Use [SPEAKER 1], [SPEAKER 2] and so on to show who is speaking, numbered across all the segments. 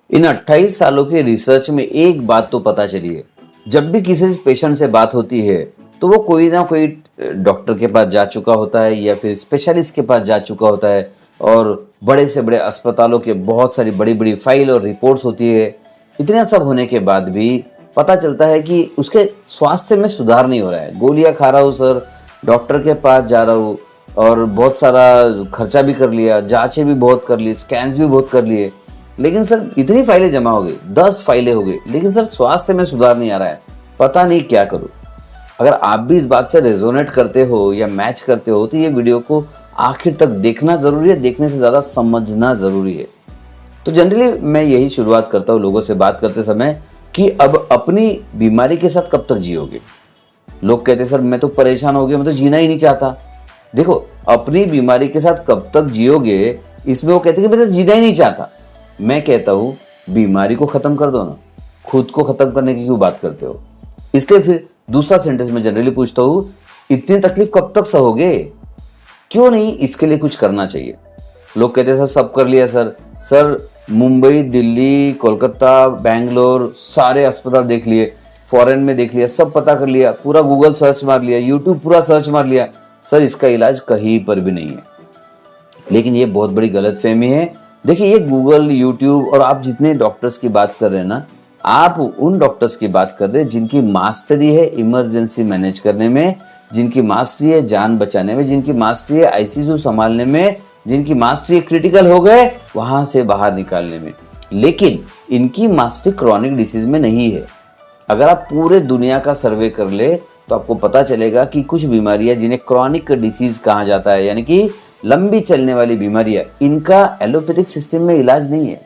[SPEAKER 1] इन 28 सालों के रिसर्च में एक बात तो पता चली है, जब भी किसी पेशेंट से बात होती है तो वो कोई ना कोई डॉक्टर के पास जा चुका होता है या फिर स्पेशलिस्ट के पास जा चुका होता है और बड़े से बड़े अस्पतालों के बहुत सारी बड़ी बड़ी फाइल और रिपोर्ट्स होती है। इतना सब होने के बाद भी पता चलता है कि उसके स्वास्थ्य में सुधार नहीं हो रहा है। गोलियां खा रहा हूँ सर, डॉक्टर के पास जा रहा हूँ और बहुत सारा खर्चा भी कर लिया, जांचें भी बहुत कर ली, स्कैन्स भी बहुत कर लिए, लेकिन सर इतनी फाइलें जमा हो गई, 10 फाइलें हो गई, लेकिन सर स्वास्थ्य में सुधार नहीं आ रहा है, पता नहीं क्या करूं। अगर आप भी इस बात से रेजोनेट करते हो या मैच करते हो तो ये वीडियो को आखिर तक देखना जरूरी है, देखने से ज़्यादा समझना ज़रूरी है। तो जनरली मैं यही शुरुआत करता हूँ लोगों से बात करते समय कि अब अपनी बीमारी के साथ कब तक जियोगे। लोग कहते सर मैं तो परेशान हो गया, मैं तो जीना ही नहीं चाहता। देखो, अपनी बीमारी के साथ कब तक जियोगे इसमें वो कहते कि मैं तो जीना ही नहीं चाहता। मैं कहता हूँ बीमारी को ख़त्म कर दो ना, खुद को ख़त्म करने की क्यों बात करते हो। इसलिए फिर दूसरा सेंटेंस में जनरली पूछता हूँ, इतनी तकलीफ कब तक सहोगे, क्यों नहीं इसके लिए कुछ करना चाहिए। लोग कहते हैं सर सब कर लिया सर मुंबई, दिल्ली, कोलकाता, बेंगलोर सारे अस्पताल देख लिए, फॉरेन में देख लिया, सब पता कर लिया, पूरा गूगल सर्च मार लिया, यूट्यूब पूरा सर्च मार लिया, सर इसका इलाज कहीं पर भी नहीं है। लेकिन ये बहुत बड़ी गलतफहमी है। देखिए, ये गूगल, यूट्यूब और आप जितने डॉक्टर्स की बात कर रहे हैं ना, आप उन डॉक्टर्स की बात कर रहे हैं जिनकी मास्टरी है इमरजेंसी मैनेज करने में, जिनकी मास्टरी है जान बचाने में, जिनकी मास्टरी है आईसीयू संभालने में, जिनकी मास्टरी क्रिटिकल हो गए वहां से बाहर निकालने में। लेकिन इनकी मास्टरी क्रॉनिक डिसीज में नहीं है। अगर आप पूरे दुनिया का सर्वे कर ले तो आपको पता चलेगा कि कुछ बीमारियां जिन्हें क्रॉनिक डिसीज कहा जाता है, यानी कि लंबी चलने वाली बीमारियां, इनका एलोपैथिक सिस्टम में इलाज नहीं है।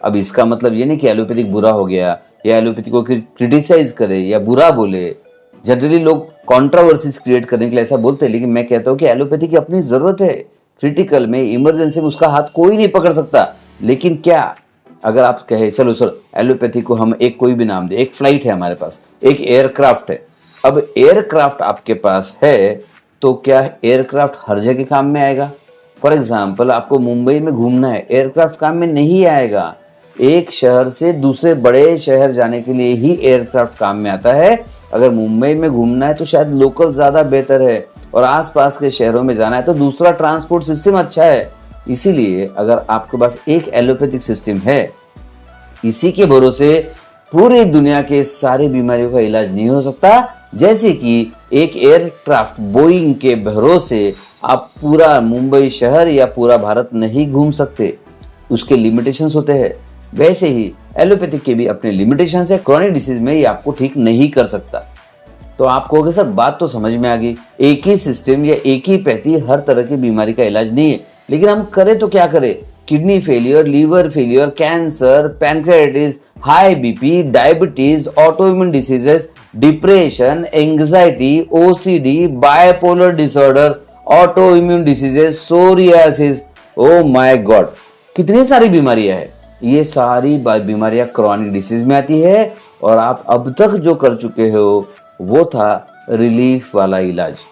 [SPEAKER 1] अब इसका मतलब ये नहीं कि एलोपैथिक बुरा हो गया या एलोपैथी को क्रिटिसाइज करे या बुरा बोले। जनरली लोग कंट्रोवर्सीज क्रिएट करने के लिए ऐसा बोलते हैं, लेकिन मैं कहता हूँ कि एलोपैथी की अपनी जरूरत है। क्रिटिकल में, इमरजेंसी में उसका हाथ कोई नहीं पकड़ सकता। लेकिन क्या अगर आप कहे चलो सर एलोपैथी को हम एक कोई भी नाम दे, एक फ्लाइट है हमारे पास, एक एयरक्राफ्ट है। अब एयरक्राफ्ट आपके पास है तो क्या एयरक्राफ्ट हर जगह काम में आएगा? फॉर एग्जाम्पल, आपको मुंबई में घूमना है, एयरक्राफ्ट काम में नहीं आएगा। एक शहर से दूसरे बड़े शहर जाने के लिए ही एयरक्राफ्ट काम में आता है। अगर मुंबई में घूमना है तो शायद लोकल ज़्यादा बेहतर है, और आसपास के शहरों में जाना है तो दूसरा ट्रांसपोर्ट सिस्टम अच्छा है। इसीलिए अगर आपके पास एक एलोपैथिक सिस्टम है, इसी के भरोसे पूरी दुनिया के सारी बीमारियों का इलाज नहीं हो सकता। जैसे कि एक एयरक्राफ्ट बोइंग के भरोसे आप पूरा मुंबई शहर या पूरा भारत नहीं घूम सकते, उसके लिमिटेशंस होते हैं। वैसे ही एलोपैथिक के भी अपने लिमिटेशंस है। क्रॉनिक डिसीज में ये आपको ठीक नहीं कर सकता। तो आप कहोगे सर बात तो समझ में आ गई, एक ही सिस्टम या एक ही पैथी हर तरह की बीमारी का इलाज नहीं है, लेकिन हम करें तो क्या करें? Kidney failure, liver failure, cancer, pancreatitis, high BP, diabetes, autoimmune diseases, depression, anxiety, OCD, bipolar disorder, autoimmune diseases, psoriasis, oh my God, कितनी सारी बीमारियां हैं। ये सारी बीमारियां क्रॉनिक डिसीज में आती है, और आप अब तक जो कर चुके हो वो था रिलीफ वाला इलाज।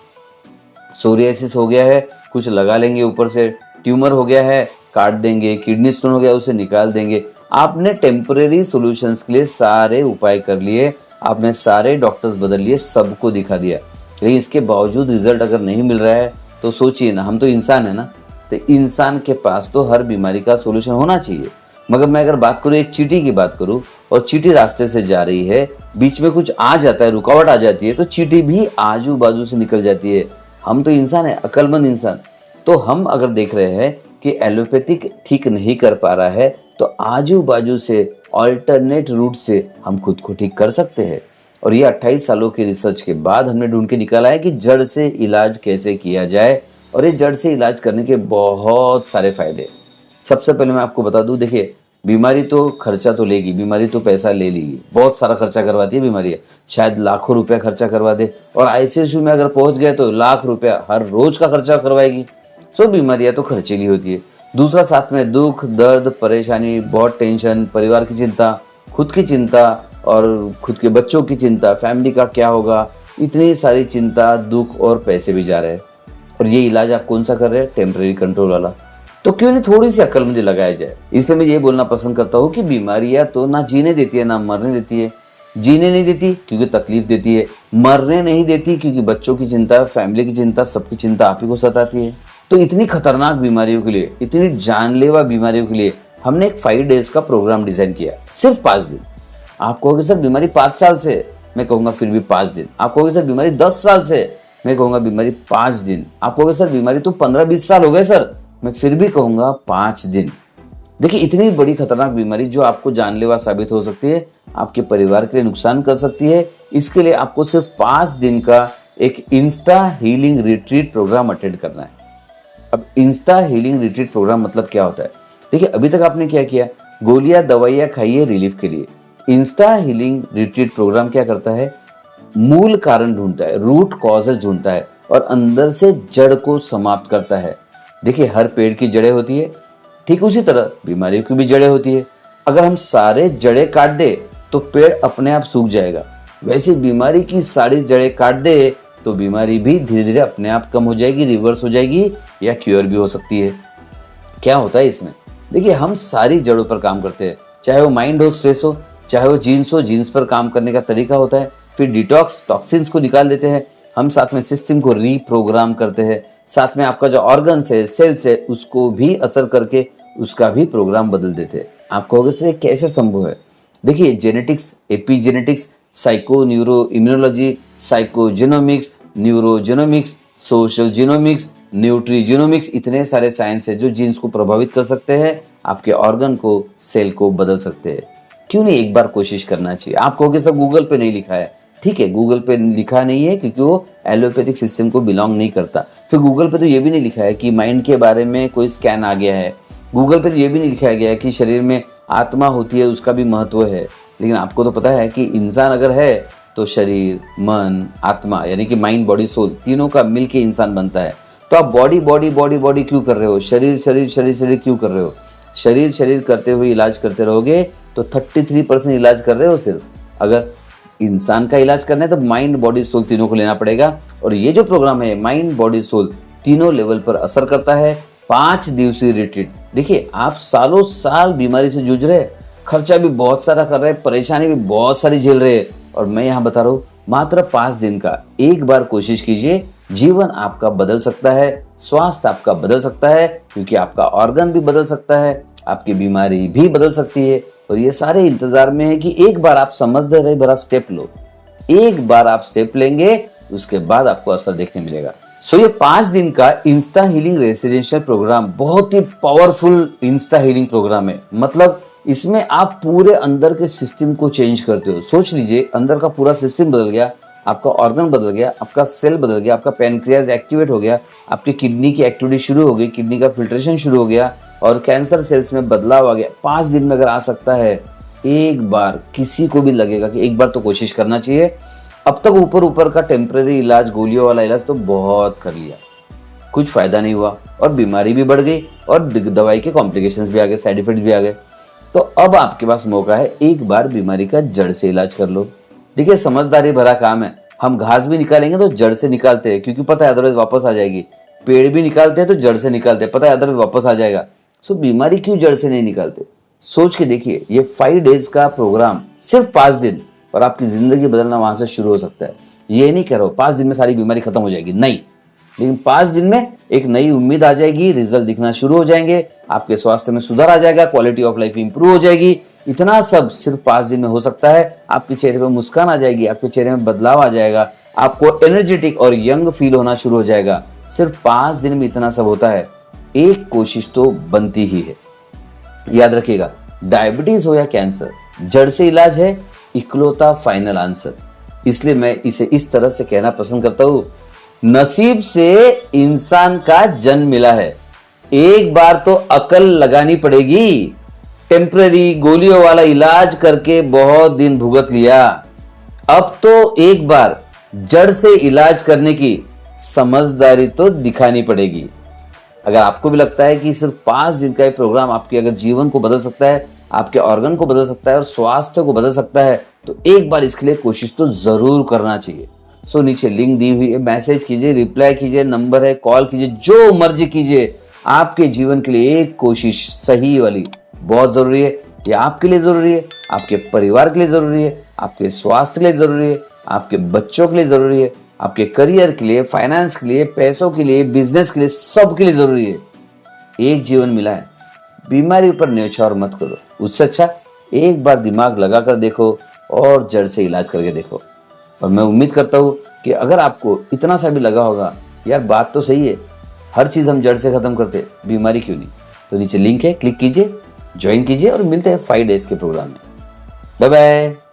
[SPEAKER 1] सोरियासिस हो गया है, कुछ लगा लेंगे ऊपर से, ट्यूमर हो गया है काट देंगे, किडनी स्टोन हो गया उसे निकाल देंगे। आपने टेम्परेरी सॉल्यूशंस के लिए सारे उपाय कर लिए, आपने सारे डॉक्टर्स बदल लिए, सबको दिखा दिया, लेकिन इसके बावजूद रिजल्ट अगर नहीं मिल रहा है तो सोचिए ना, हम तो इंसान है ना, तो इंसान के पास तो हर बीमारी का सोल्यूशन होना चाहिए। मगर मैं अगर बात करूँ, एक चींटी की बात करूँ, और चींटी रास्ते से जा रही है, बीच में कुछ आ जाता है, रुकावट आ जाती है, तो चींटी भी आजू बाजू से निकल जाती है। हम तो इंसान है, अक्लमंद इंसान। तो हम अगर देख रहे हैं कि एलोपैथिक ठीक नहीं कर पा रहा है, तो आजू बाजू से ऑल्टरनेट रूट से हम खुद को ठीक कर सकते हैं। और ये 28 सालों की रिसर्च के बाद हमने ढूंढ के निकाला है कि जड़ से इलाज कैसे किया जाए, और ये जड़ से इलाज करने के बहुत सारे फायदे। सबसे पहले मैं आपको बता दूं, देखिए बीमारी तो खर्चा तो लेगी, बीमारी तो पैसा ले लेगी, बहुत सारा खर्चा करवाती है बीमारी, शायद लाखों रुपया खर्चा करवा दे, और आईसीयू में अगर पहुंच गए तो लाख रुपया हर रोज का खर्चा करवाएगी। सो बीमारियां तो खर्चीली होती है। दूसरा, साथ में दुख, दर्द, परेशानी, बहुत टेंशन, परिवार की चिंता, खुद की चिंता और खुद के बच्चों की चिंता, फैमिली का क्या होगा, इतनी सारी चिंता, दुख और पैसे भी जा रहे हैं। और ये इलाज आप कौन सा कर रहे हैं? टेम्परेरी कंट्रोल वाला। तो क्यों नहीं थोड़ी सी अक्लमंदी लगाया जाए। इसलिए मैं ये बोलना पसंद करता हूँ कि बीमारियां तो ना जीने देती है ना मरने देती है। जीने नहीं देती क्योंकि तकलीफ देती है, मरने नहीं देती क्योंकि बच्चों की चिंता, फैमिली की चिंता, सबकी चिंता आप ही को सताती है। तो इतनी खतरनाक बीमारियों के लिए, इतनी जानलेवा बीमारियों के लिए हमने एक 5 डेज का प्रोग्राम डिजाइन किया, सिर्फ 5 दिन। आप कहोगे सर बीमारी 5 साल से, मैं कहूंगा फिर भी 5 दिन। आप कहोगे सर बीमारी 10 साल से, मैं कहूंगा बीमारी 5 दिन। आप कहोगे सर बीमारी तो 15-20 साल हो गए सर, मैं फिर भी कहूंगा 5 दिन। देखिए इतनी बड़ी खतरनाक बीमारी जो आपको जानलेवा साबित हो सकती है, आपके परिवार के लिए नुकसान कर सकती है, इसके लिए आपको सिर्फ 5 दिन का एक insta healing retreat programme attend करना है। अब इंस्टा हीलिंग रिट्रीट प्रोग्राम मतलब क्या होता है? देखिए अभी तक आपने क्या किया, गोलियां दवाइयां खाइए रिलीफ के लिए। इंस्टा हीलिंग रिट्रीट प्रोग्राम क्या करता है, मूल कारण ढूंढता है, रूट कॉजेस ढूंढता है और अंदर से जड़ को समाप्त करता है। देखिए हर पेड़ की जड़ें होती है, ठीक उसी तरह बीमारियों की भी जड़ें होती है। अगर हम सारे जड़ें काट दे तो पेड़ अपने आप सूख जाएगा, वैसे बीमारी की सारी जड़ें काट दे तो बीमारी भी धीरे धीरे अपने आप कम हो जाएगी, रिवर्स हो जाएगी या क्योर भी हो सकती है। क्या होता है इसमें, देखिए हम सारी जड़ों पर काम करते हैं, चाहे वो माइंड हो, स्ट्रेस हो, चाहे वो जीन्स हो, जीन्स पर काम करने का तरीका होता है। फिर डिटॉक्स, टॉक्सिन्स को निकाल देते हैं हम, साथ में सिस्टम को रीप्रोग्राम करते हैं, साथ में आपका जो ऑर्गन्स है, सेल्स है, उसको भी असर करके उसका भी प्रोग्राम बदल देते हैं। आप कहोगे सर कैसे संभव है? देखिए genetics, epigenetics, psycho neuro immunology, psychogenomics, neurogenomics, social genomics, nutrigenomics, इतने सारे साइंस है जो जीन्स को प्रभावित कर सकते हैं, आपके ऑर्गन को, सेल को बदल सकते हैं। क्यों नहीं एक बार कोशिश करना चाहिए? आप कहोगे सर गूगल पे नहीं लिखा है, ठीक है गूगल पे लिखा नहीं है क्योंकि वो एलोपैथिक सिस्टम को बिलोंग नहीं करता। फिर गूगल पे तो ये भी नहीं लिखा है कि माइंड के बारे में कोई स्कैन आ गया है, गूगल पे तो ये भी नहीं लिखा गया है कि शरीर में आत्मा होती है, उसका भी महत्व है। लेकिन आपको तो पता है कि इंसान अगर है तो शरीर, मन, आत्मा यानी कि माइंड, बॉडी, सोल, तीनों का मिल के इंसान बनता है। तो आप बॉडी बॉडी बॉडी बॉडी क्यों कर रहे हो, शरीर शरीर शरीर शरीर क्यों कर रहे हो? शरीर शरीर करते हुए इलाज करते रहोगे तो 33% इलाज कर रहे हो सिर्फ। अगर इंसान का इलाज करना है तो माइंड, बॉडी, सोल तीनों को लेना पड़ेगा। और ये जो प्रोग्राम है माइंड, बॉडी, सोल तीनों लेवल पर असर करता है। 5 दिवसीय रिट्रीट। देखिए आप सालों साल बीमारी से जूझ रहे, खर्चा भी बहुत सारा कर रहे हैं, परेशानी भी बहुत सारी झेल रहे हैं, और मैं यहाँ बता रहा हूँ मात्र 5 दिन का एक बार कोशिश कीजिए, जीवन आपका बदल सकता है, स्वास्थ्य आपका बदल सकता है, क्योंकि आपका ऑर्गन भी बदल सकता है, आपकी बीमारी भी बदल सकती है। और ये सारे इंतजार में है कि एक बार आप समझदारी रहे बड़ा स्टेप लो, एक बार आप स्टेप लेंगे उसके बाद आपको असर देखने मिलेगा। सो ये 5 दिन का इंस्टा हीलिंग रेसिडेंशियल प्रोग्राम बहुत ही पावरफुल इंस्टा हीलिंग प्रोग्राम है। मतलब इसमें आप पूरे अंदर के सिस्टम को चेंज करते हो। सोच लीजिए अंदर का पूरा सिस्टम बदल गया, आपका ऑर्गन बदल गया, आपका सेल बदल गया, आपका पैनक्रियाज एक्टिवेट हो गया, आपकी किडनी की एक्टिविटी शुरू हो गई, किडनी का फिल्ट्रेशन शुरू हो गया और कैंसर सेल्स में बदलाव आ गया। 5 दिन में अगर आ सकता है, एक बार किसी को भी लगेगा कि एक बार तो कोशिश करना चाहिए। अब तक ऊपर ऊपर का टेम्परेरी इलाज, गोलियों वाला इलाज तो बहुत कर लिया, कुछ फायदा नहीं हुआ और बीमारी भी बढ़ गई और दवाई के कॉम्प्लिकेशंस भी आ गए, साइड इफेक्ट्स भी आ गए। तो अब आपके पास मौका है, एक बार बीमारी का जड़ से इलाज कर लो। देखिए समझदारी भरा काम है, हम घास भी निकालेंगे तो जड़ से निकालते हैं क्योंकि पता है अदरवाइज वापस आ जाएगी। पेड़ भी निकालते हैं तो जड़ से निकालते हैं, पता है अदरवाइज वापस आ जाएगा। सो बीमारी क्यों जड़ से नहीं निकालते? सोच के देखिए, ये 5 डेज का प्रोग्राम सिर्फ 5 दिन और आपकी जिंदगी बदलना वहां से शुरू हो सकता है। ये नहीं कह रहा हूं 5 दिन में सारी बीमारी खत्म हो जाएगी, नहीं, लेकिन 5 दिन में एक नई उम्मीद आ जाएगी, रिजल्ट दिखना शुरू हो जाएंगे, आपके स्वास्थ्य में सुधार आ जाएगा, क्वालिटी ऑफ लाइफ इंप्रूव हो जाएगी। इतना सब सिर्फ 5 दिन में हो सकता है। आपके चेहरे पर मुस्कान आ जाएगी, आपके चेहरे में बदलाव आ जाएगा, आपको एनर्जेटिक और यंग फील होना शुरू हो जाएगा। सिर्फ 5 दिन में इतना सब होता है। एक कोशिश तो बनती ही है। याद रखिएगा, डायबिटीज हो या कैंसर, जड़ से इलाज है इकलौता फाइनल आंसर। इसलिए मैं इसे इस तरह से कहना पसंद करता हूं, नसीब से इंसान का जन्म मिला है, एक बार तो अकल लगानी पड़ेगी। टेम्पररी गोलियों वाला इलाज करके बहुत दिन भुगत लिया, अब तो एक बार जड़ से इलाज करने की समझदारी तो दिखानी पड़ेगी। अगर आपको भी लगता है कि सिर्फ 5 दिन का ये प्रोग्राम आपके अगर जीवन को बदल सकता है, आपके ऑर्गन को बदल सकता है और स्वास्थ्य को बदल सकता है, तो एक बार इसके लिए कोशिश तो जरूर करना चाहिए। सो नीचे लिंक दी हुई है, मैसेज कीजिए, रिप्लाई कीजिए, नंबर है, कॉल कीजिए, जो मर्जी कीजिए। आपके जीवन के लिए एक कोशिश सही वाली बहुत जरूरी है। ये आपके लिए जरूरी है, आपके परिवार के लिए जरूरी है, आपके स्वास्थ्य के लिए जरूरी है, आपके बच्चों के लिए जरूरी है, आपके करियर के लिए, फाइनेंस के लिए, पैसों के लिए, बिजनेस के लिए, सब के लिए जरूरी है। एक जीवन मिला है, बीमारी पर न्यौछावर मत करो। उससे अच्छा एक बार दिमाग लगा कर देखो और जड़ से इलाज करके देखो। और मैं उम्मीद करता हूँ कि अगर आपको इतना सा भी लगा होगा, यार बात तो सही है, हर चीज़ हम जड़ से ख़त्म करते, बीमारी क्यों नहीं। तो नीचे लिंक है, क्लिक कीजिए, ज्वाइन कीजिए और मिलते हैं 5 डेज के प्रोग्राम में। Bye bye.